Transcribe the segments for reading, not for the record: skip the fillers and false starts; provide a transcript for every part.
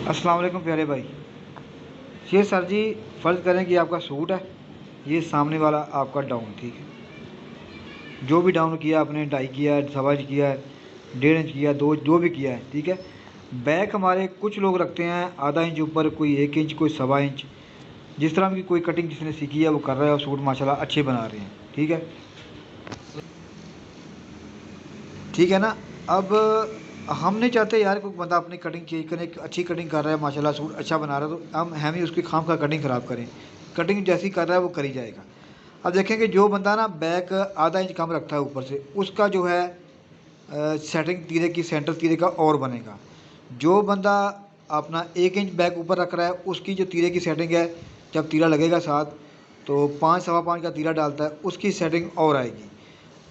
अस्सलाम वालेकुम प्यारे भाई। ये सर जी, फ़र्ज़ करें कि आपका सूट है, ये सामने वाला आपका डाउन, ठीक है। जो भी डाउन किया आपने, 2.5 किया है, 1.25 इंच किया है, 1.5 इंच किया, 2 जो भी किया है, ठीक है। बैक हमारे कुछ लोग रखते हैं आधा इंच ऊपर, कोई 1 इंच, कोई 1.25 इंच। जिस तरह की कोई कटिंग जिसने सीखी है वो कर रहा है और सूट माशाल्लाह अच्छे बना रहे हैं, ठीक है। ठीक है ना। अब हम नहीं चाहते यार कोई बंदा अपनी कटिंग चेंज करे, अच्छी कटिंग कर रहा है माशाल्लाह, सूट अच्छा बना रहा है, तो हम ही उसकी खाम खा कटिंग ख़राब करें। कटिंग जैसी कर रहा है वो करी जाएगा। अब देखेंगे जो बंदा ना बैक आधा इंच कम रखता है ऊपर से, उसका जो है सेटिंग तीरे की, सेंटर तीरे का और बनेगा। जो बंदा अपना 1 इंच बैक ऊपर रख रहा है, उसकी जो तीरे की सेटिंग है, जब तीरा लगेगा साथ, तो 5 सवा 5 का तीरा डालता है, उसकी सेटिंग और आएगी।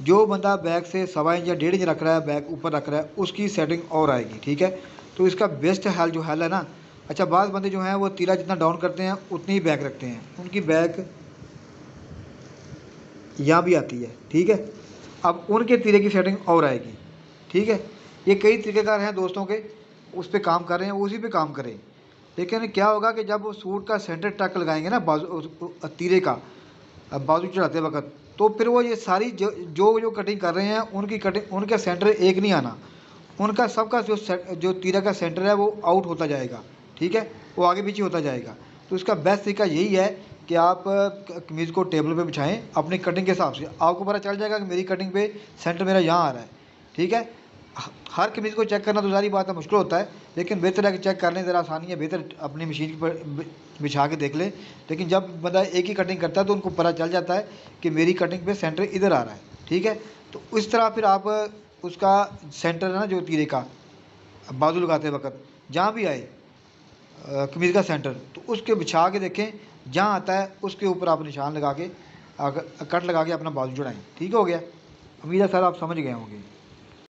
जो बंदा बैक से 1.25 इंच या 1.5 इंच रख रहा है, बैक ऊपर रख रहा है, उसकी सेटिंग और आएगी, ठीक है। तो इसका बेस्ट हल जो हल है ना, अच्छा बाज़ बंदे जो हैं वो तीरा जितना डाउन करते हैं उतनी ही बैक रखते हैं, उनकी बैक यहाँ भी आती है, ठीक है। अब उनके तीरे की सेटिंग और आएगी, ठीक है। ये कई तरीक़ेकार हैं दोस्तों के, उस पे काम कर रहे हैं, उसी पे काम करें। लेकिन क्या होगा कि जब वो सूट का सेंटर टक लगाएंगे ना बाजू तीरे का, बाजू चढ़ाते वक्त, तो फिर वो ये सारी जो कटिंग कर रहे हैं उनकी कटिंग, उनका सेंटर एक नहीं आना, उनका सबका जो तीरा का सेंटर है वो आउट होता जाएगा, ठीक है। वो आगे पीछे होता जाएगा। तो इसका बेस्ट तरीका यही है कि आप कमीज़ को टेबल पे बिछाएं अपनी कटिंग के हिसाब से, आपको पता चल जाएगा कि मेरी कटिंग पे सेंटर मेरा यहाँ आ रहा है, ठीक है। हर कमीज़ को चेक करना तो सारी बात है, मुश्किल होता है, लेकिन बेहतर है कि चेक कर लें, ज़रा आसानी है, बेहतर अपनी मशीन पर बिछा के देख लें। लेकिन जब बंदा एक ही कटिंग करता है तो उनको पता चल जाता है कि मेरी कटिंग पे सेंटर इधर आ रहा है, ठीक है। तो इस तरह फिर आप उसका सेंटर है ना जो तीरे का, बाजू लगाते वक्त जहाँ भी आए कमीज़ का सेंटर, तो उसके बिछा के देखें, जहाँ आता है उसके ऊपर आप निशान लगा के कट लगा के अपना बाजू चढ़ाएँ, ठीक हो गया। उम्मीद है सर आप समझ गए होंगे।